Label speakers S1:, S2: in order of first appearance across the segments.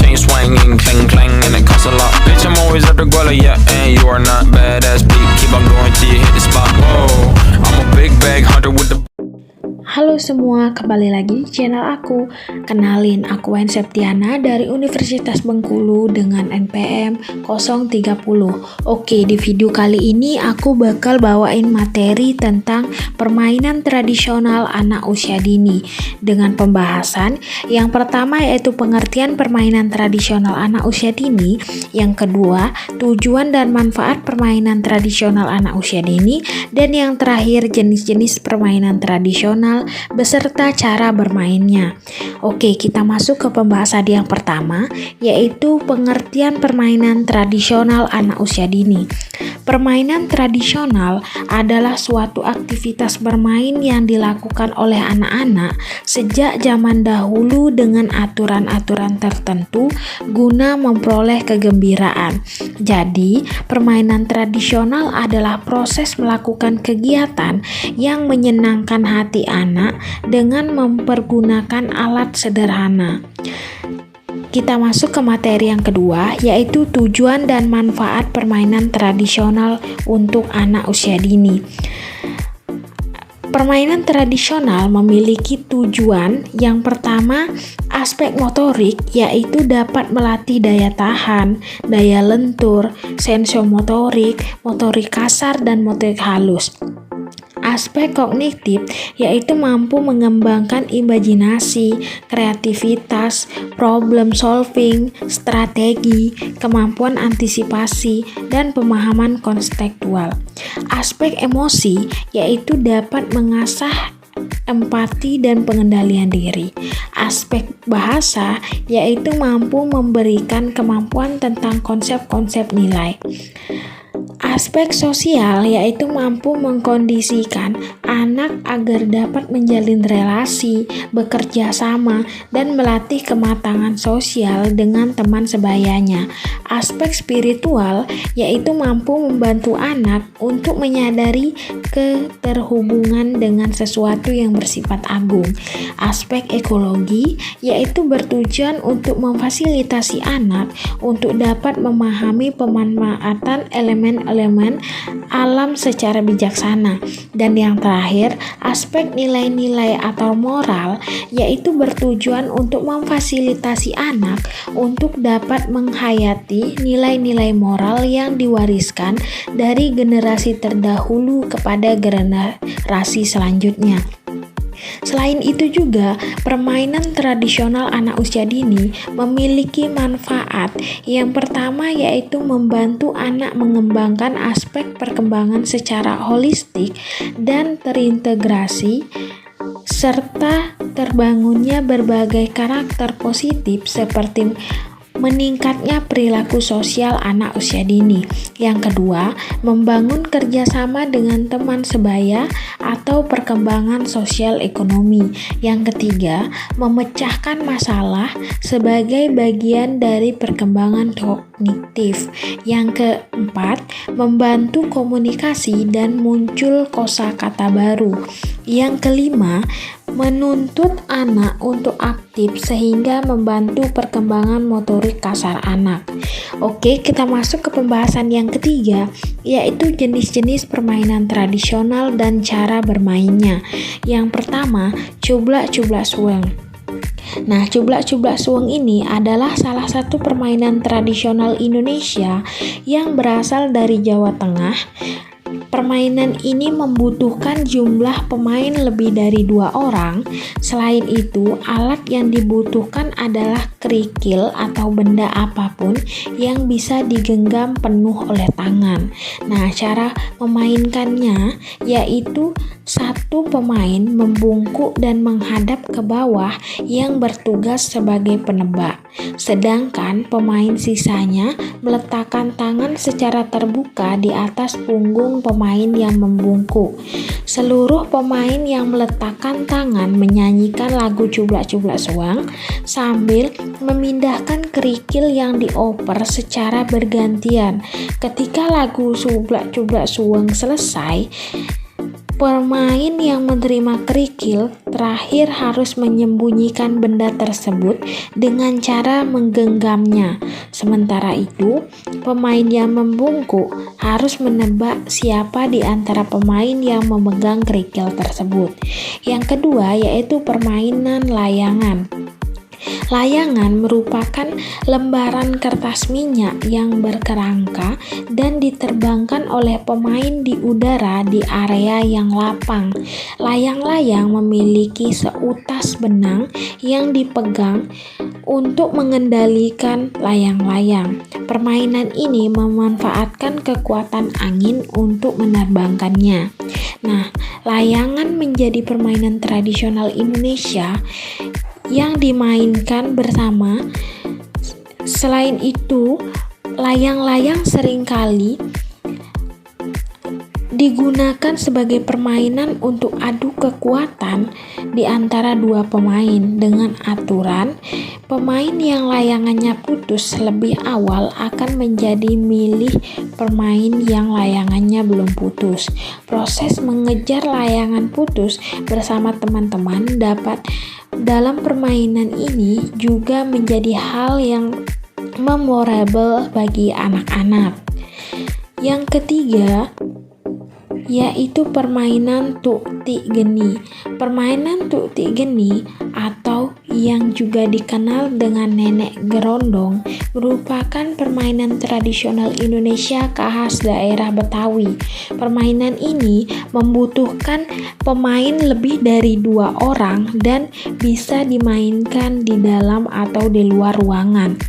S1: chain swinging, clang clang, and it costs a lot. Bitch, I'm always at the guala, yeah, and you are not badass beat. Keep on going till you hit the spot. Whoa, I'm a big bag hunter with the.
S2: Halo semua, kembali lagi di channel aku. Kenalin, aku Wen Septiana dari Universitas Bengkulu dengan NPM 030. Oke, di video kali ini aku bakal bawain materi tentang permainan tradisional anak usia dini dengan pembahasan yang pertama yaitu pengertian permainan tradisional anak usia dini, yang kedua tujuan dan manfaat permainan tradisional anak usia dini, dan yang terakhir jenis-jenis permainan tradisional beserta cara bermainnya. Oke, kita masuk ke pembahasan yang pertama, yaitu pengertian permainan tradisional anak usia dini. Permainan tradisional adalah suatu aktivitas bermain yang dilakukan oleh anak-anak sejak zaman dahulu dengan aturan-aturan tertentu guna memperoleh kegembiraan. Jadi, permainan tradisional adalah proses melakukan kegiatan yang menyenangkan hati anak dengan mempergunakan alat sederhana. Kita masuk ke materi yang kedua, yaitu tujuan dan manfaat permainan tradisional untuk anak usia dini. Permainan tradisional memiliki tujuan yang pertama, aspek motorik, yaitu dapat melatih daya tahan, daya lentur, sensomotorik, motorik kasar, dan motorik halus. Aspek kognitif, yaitu mampu mengembangkan imajinasi, kreativitas, problem solving, strategi, kemampuan antisipasi, dan pemahaman konseptual. Aspek emosi, yaitu dapat mengasah empati dan pengendalian diri. Aspek bahasa, yaitu mampu memberikan kemampuan tentang konsep-konsep nilai. Aspek sosial, yaitu mampu mengkondisikan anak agar dapat menjalin relasi, bekerja sama, dan melatih kematangan sosial dengan teman sebayanya. Aspek spiritual, yaitu mampu membantu anak untuk menyadari keterhubungan dengan sesuatu yang bersifat agung. Aspek ekologi, yaitu bertujuan untuk memfasilitasi anak untuk dapat memahami pemanfaatan elemen-elemen alam secara bijaksana. Dan yang terakhir, aspek nilai-nilai atau moral, yaitu bertujuan untuk memfasilitasi anak untuk dapat menghayati nilai-nilai moral yang diwariskan dari generasi terdahulu kepada generasi selanjutnya. Selain itu juga, permainan tradisional anak usia dini memiliki manfaat. Yang pertama yaitu membantu anak mengembangkan aspek perkembangan secara holistik dan terintegrasi, serta terbangunnya berbagai karakter positif seperti meningkatnya perilaku sosial anak usia dini. Yang kedua, membangun kerjasama dengan teman sebaya atau perkembangan sosial ekonomi. Yang ketiga, memecahkan masalah sebagai bagian dari perkembangan kognitif. Yang keempat, membantu komunikasi dan muncul kosakata baru. Yang kelima, menuntut anak untuk aktif sehingga membantu perkembangan motorik kasar anak. Oke, kita masuk ke pembahasan yang ketiga, yaitu jenis-jenis permainan tradisional dan cara bermainnya. Yang pertama, cublak-cublak suweng. Nah, cublak-cublak suweng ini adalah salah satu permainan tradisional Indonesia yang berasal dari Jawa Tengah. Permainan ini membutuhkan jumlah pemain lebih dari 2 orang. Selain itu, alat yang dibutuhkan adalah kerikil atau benda apapun yang bisa digenggam penuh oleh tangan. Nah, cara memainkannya yaitu satu pemain membungkuk dan menghadap ke bawah yang bertugas sebagai penebak. Sedangkan pemain sisanya meletakkan tangan secara terbuka di atas punggung pemain yang membungkuk. Seluruh pemain yang meletakkan tangan menyanyikan lagu cublak-cublak suweng sambil memindahkan kerikil yang dioper secara bergantian. Ketika lagu cublak-cublak suweng selesai, Pemain yang menerima kerikil terakhir harus menyembunyikan benda tersebut dengan cara menggenggamnya. Sementara itu, pemain yang membungkuk harus menebak siapa di antara pemain yang memegang kerikil tersebut. Yang kedua yaitu permainan layangan. Layangan merupakan lembaran kertas minyak yang berkerangka dan diterbangkan oleh pemain di udara di area yang lapang. Layang-layang memiliki seutas benang yang dipegang untuk mengendalikan layang-layang. Permainan ini memanfaatkan kekuatan angin untuk menerbangkannya. Nah, layangan menjadi permainan tradisional Indonesia yang dimainkan bersama. Selain itu, layang-layang seringkali digunakan sebagai permainan untuk adu kekuatan di antara dua pemain dengan aturan pemain yang layangannya putus lebih awal akan menjadi milih pemain yang layangannya belum putus. Proses mengejar layangan putus bersama teman-teman dalam permainan ini juga menjadi hal yang memorable bagi anak-anak. Yang ketiga yaitu permainan tukti geni. Permainan tukti geni atau yang juga dikenal dengan nenek gerondong merupakan permainan tradisional Indonesia khas daerah Betawi. Permainan ini membutuhkan pemain lebih dari 2 orang dan bisa dimainkan di dalam atau di luar ruangan.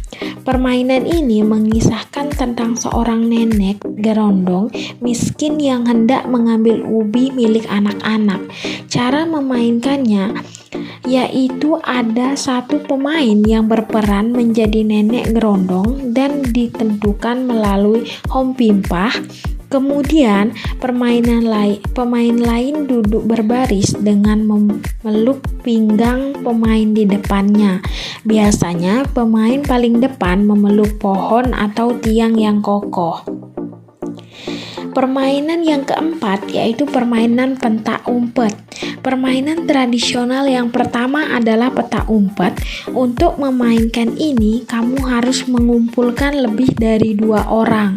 S2: Permainan ini mengisahkan tentang seorang nenek gerondong miskin yang hendak mengambil ubi milik anak-anak. Cara memainkannya yaitu ada satu pemain yang berperan menjadi nenek gerondong dan ditentukan melalui home pimpah. Kemudian pemain lain duduk berbaris dengan memeluk pinggang pemain di depannya. Biasanya pemain paling depan memeluk pohon atau tiang yang kokoh. Permainan yang keempat yaitu permainan petak umpet. Permainan tradisional yang pertama adalah petak umpet. Untuk memainkan ini, kamu harus mengumpulkan lebih dari 2 orang.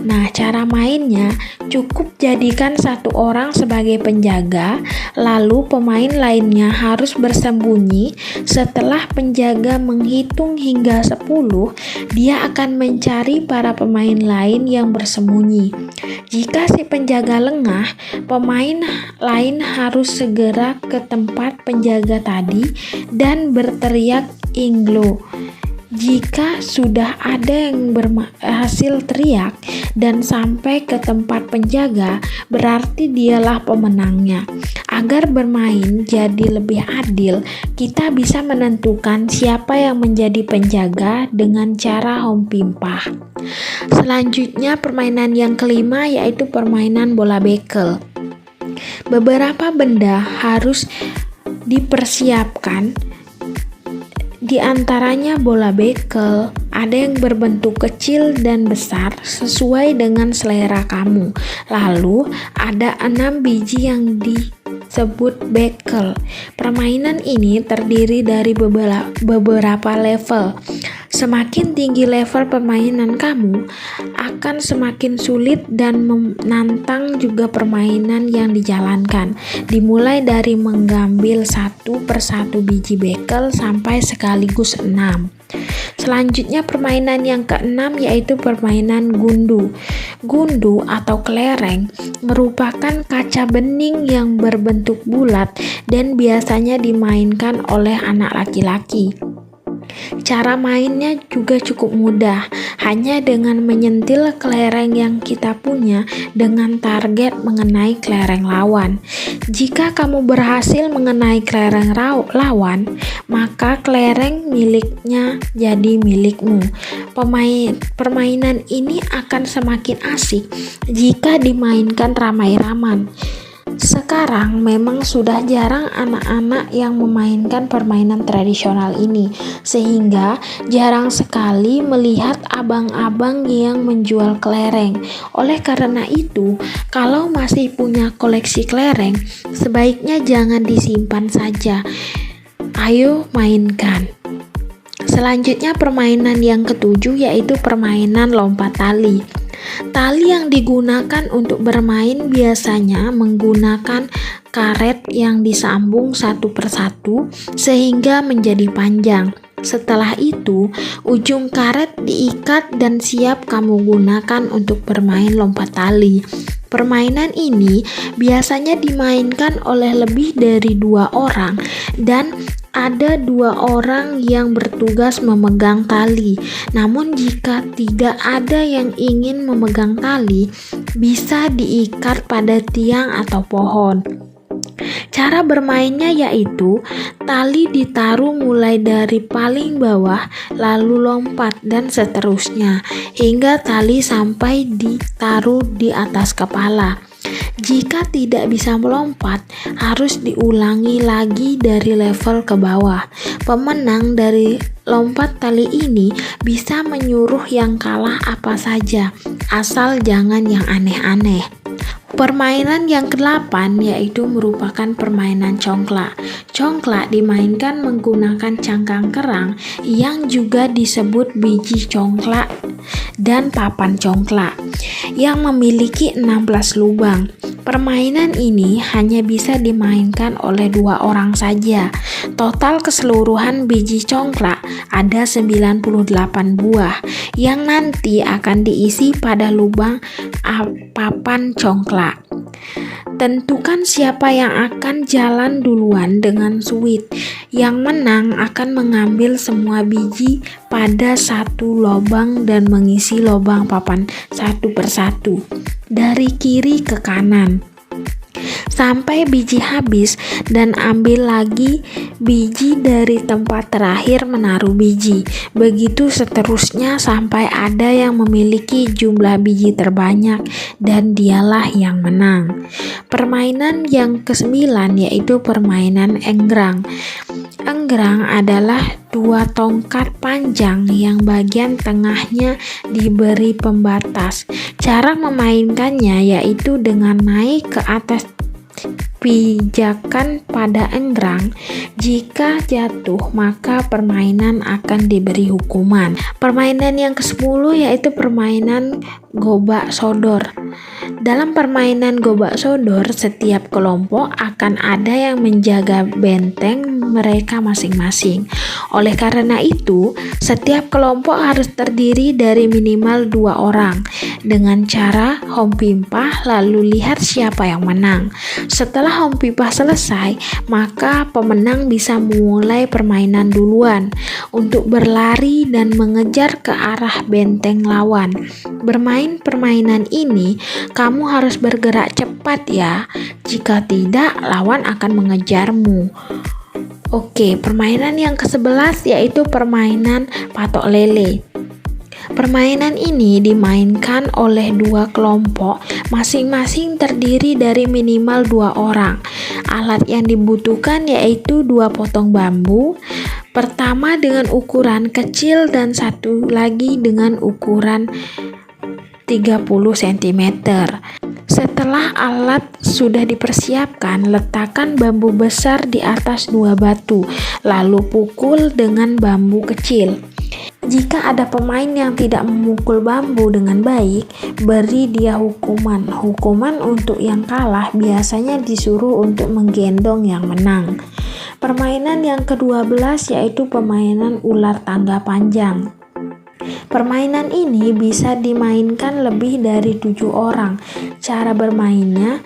S2: Nah, cara mainnya cukup jadikan 1 orang sebagai penjaga, lalu pemain lainnya harus bersembunyi. Setelah penjaga menghitung hingga 10, dia akan mencari para pemain lain yang bersembunyi. Jika si penjaga lengah, pemain lain harus segera ke tempat penjaga tadi dan berteriak inglo. Jika sudah ada yang berhasil teriak dan sampai ke tempat penjaga, berarti dialah pemenangnya. Agar bermain jadi lebih adil, kita bisa menentukan siapa yang menjadi penjaga dengan cara home pimpah. Selanjutnya permainan yang kelima yaitu permainan bola bekel. Beberapa benda harus dipersiapkan, di antaranya bola bekel. Ada yang berbentuk kecil dan besar sesuai dengan selera kamu. Lalu ada 6 biji yang disebut bekel. Permainan ini terdiri dari beberapa level. Semakin tinggi level permainan kamu, akan semakin sulit dan menantang juga permainan yang dijalankan. Dimulai dari mengambil 1 persatu biji bekel sampai sekaligus 6. Selanjutnya permainan yang keenam yaitu permainan gundu. Gundu atau kelereng merupakan kaca bening yang berbentuk bulat dan biasanya dimainkan oleh anak laki-laki. Cara mainnya juga cukup mudah, hanya dengan menyentil kelereng yang kita punya dengan target mengenai kelereng lawan. Jika kamu berhasil mengenai kelereng lawan, maka kelereng miliknya jadi milikmu. Permainan ini akan semakin asik jika dimainkan ramai-ramai. Sekarang memang sudah jarang anak-anak yang memainkan permainan tradisional ini, sehingga jarang sekali melihat abang-abang yang menjual kelereng. Oleh karena itu, kalau masih punya koleksi kelereng, sebaiknya jangan disimpan saja. Ayo mainkan. Selanjutnya permainan yang ketujuh yaitu permainan lompat tali. Tali yang digunakan untuk bermain biasanya menggunakan karet yang disambung satu persatu sehingga menjadi panjang. Setelah itu, ujung karet diikat dan siap kamu gunakan untuk bermain lompat tali. Permainan ini biasanya dimainkan oleh lebih dari 2 orang dan ada 2 orang yang bertugas memegang tali. Namun jika tidak ada yang ingin memegang tali, bisa diikat pada tiang atau pohon. Cara bermainnya yaitu tali ditaruh mulai dari paling bawah, lalu lompat dan seterusnya hingga tali sampai ditaruh di atas kepala. Jika tidak bisa melompat, harus diulangi lagi dari level ke bawah. Pemenang dari lompat tali ini bisa menyuruh yang kalah apa saja, asal jangan yang aneh-aneh. Permainan yang ke-8 yaitu merupakan permainan congklak. Congklak dimainkan menggunakan cangkang kerang yang juga disebut biji congklak dan papan congklak yang memiliki 16 lubang. Permainan ini hanya bisa dimainkan oleh 2 orang saja. Total keseluruhan biji congklak ada 98 buah yang nanti akan diisi pada lubang papan congklak. Tentukan siapa yang akan jalan duluan dengan suit. Yang menang akan mengambil semua biji pada satu lubang dan mengisi lubang papan satu persatu dari kiri ke kanan sampai biji habis, dan ambil lagi biji dari tempat terakhir menaruh biji. Begitu seterusnya sampai ada yang memiliki jumlah biji terbanyak dan dialah yang menang. Permainan yang ke-9 yaitu permainan enggrang. Enggrang adalah 2 tongkat panjang yang bagian tengahnya diberi pembatas. Cara memainkannya yaitu dengan naik ke atas pijakan pada enggrang. Jika jatuh, maka permainan akan diberi hukuman. Permainan yang ke-10 yaitu permainan gobak sodor. Dalam permainan gobak sodor, setiap kelompok akan ada yang menjaga benteng mereka masing-masing. Oleh karena itu, setiap kelompok harus terdiri dari minimal 2 orang. Dengan cara home pimpah, lalu lihat siapa yang menang. Setelah home pimpah selesai, maka pemenang bisa memulai permainan duluan untuk berlari dan mengejar ke arah benteng lawan. Bermain permainan ini, kamu harus bergerak cepat ya. Jika tidak, lawan akan mengejarmu. Oke, permainan yang ke-11 yaitu permainan patok lele. Permainan ini dimainkan oleh 2 kelompok, masing-masing terdiri dari minimal 2 orang. Alat yang dibutuhkan yaitu 2 potong bambu, pertama dengan ukuran kecil dan satu lagi dengan ukuran 30 cm. Setelah alat sudah dipersiapkan, letakkan bambu besar di atas 2 batu, lalu pukul dengan bambu kecil. Jika ada pemain yang tidak memukul bambu dengan baik, beri dia hukuman. Hukuman untuk yang kalah biasanya disuruh untuk menggendong yang menang. Permainan yang ke-12 yaitu permainan ular tangga panjang. Permainan ini bisa dimainkan lebih dari 7 orang. Cara bermainnya,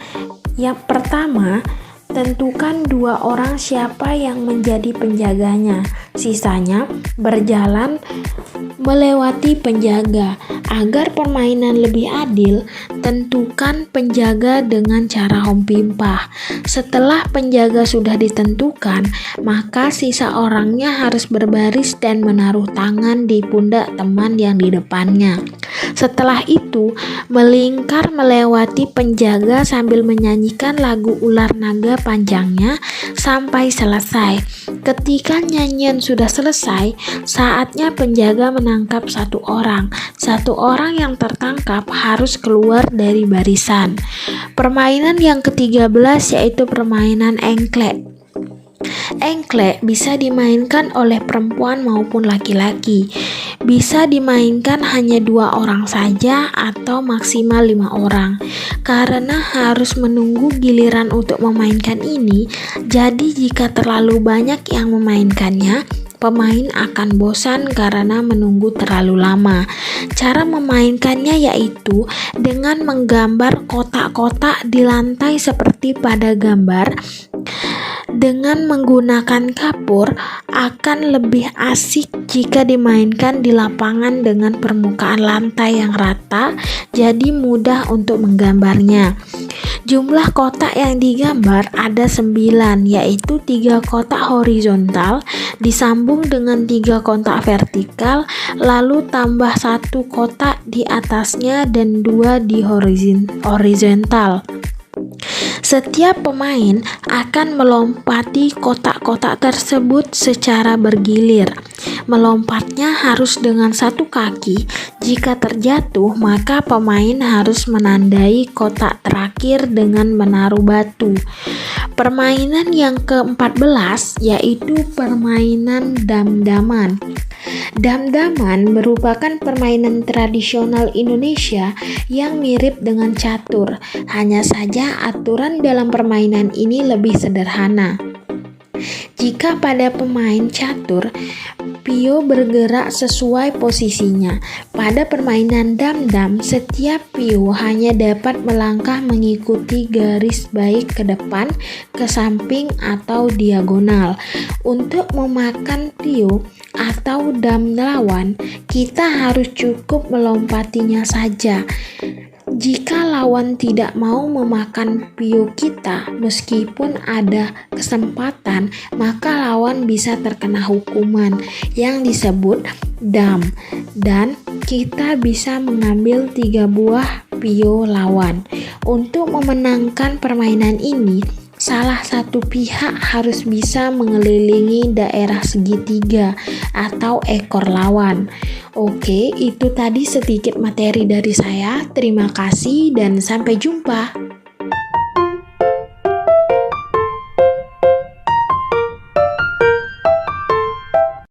S2: yang pertama, tentukan 2 orang siapa yang menjadi penjaganya. Sisanya berjalan melewati penjaga. Agar permainan lebih adil, tentukan penjaga dengan cara home pimpah. Setelah penjaga sudah ditentukan, maka sisa orangnya harus berbaris dan menaruh tangan di pundak teman yang di depannya. Setelah itu, melingkar melewati penjaga sambil menyanyikan lagu ular naga panjangnya sampai selesai. Ketika nyanyian sudah selesai, saatnya penjaga menangkap satu orang. Satu orang yang tertangkap harus keluar dari barisan. Permainan yang ke-13 yaitu permainan engklek. Engklek bisa dimainkan oleh perempuan maupun laki-laki. Bisa dimainkan hanya 2 orang saja atau maksimal 5 orang. Karena harus menunggu giliran untuk memainkan ini, jadi jika terlalu banyak yang memainkannya, pemain akan bosan karena menunggu terlalu lama. Cara memainkannya yaitu dengan menggambar kotak-kotak di lantai seperti pada gambar. Dengan menggunakan kapur akan lebih asik jika dimainkan di lapangan dengan permukaan lantai yang rata, jadi mudah untuk menggambarnya. Jumlah kotak yang digambar ada 9, yaitu 3 kotak horizontal disambung dengan 3 kotak vertikal, lalu tambah 1 kotak di atasnya dan 2 di horizontal. Setiap pemain akan melompati kotak-kotak tersebut secara bergilir. Melompatnya harus dengan 1 kaki. Jika terjatuh, maka pemain harus menandai kotak terakhir dengan menaruh batu. Permainan yang ke-14 yaitu permainan dam-daman. Dam-daman merupakan permainan tradisional Indonesia yang mirip dengan catur. Hanya saja aturan dalam permainan ini lebih sederhana. Jika pada pemain catur, pio bergerak sesuai posisinya. Pada permainan dam-dam, setiap pio hanya dapat melangkah mengikuti garis baik ke depan, ke samping, atau diagonal. Untuk memakan pio atau dam lawan, kita harus cukup melompatinya saja. Jika lawan tidak mau memakan pio kita, meskipun ada kesempatan, maka lawan bisa terkena hukuman yang disebut dam, dan kita bisa mengambil 3 buah pio lawan. Untuk memenangkan permainan ini, salah satu pihak harus bisa mengelilingi daerah segitiga atau ekor lawan. Oke, itu tadi sedikit materi dari saya. Terima kasih dan sampai jumpa.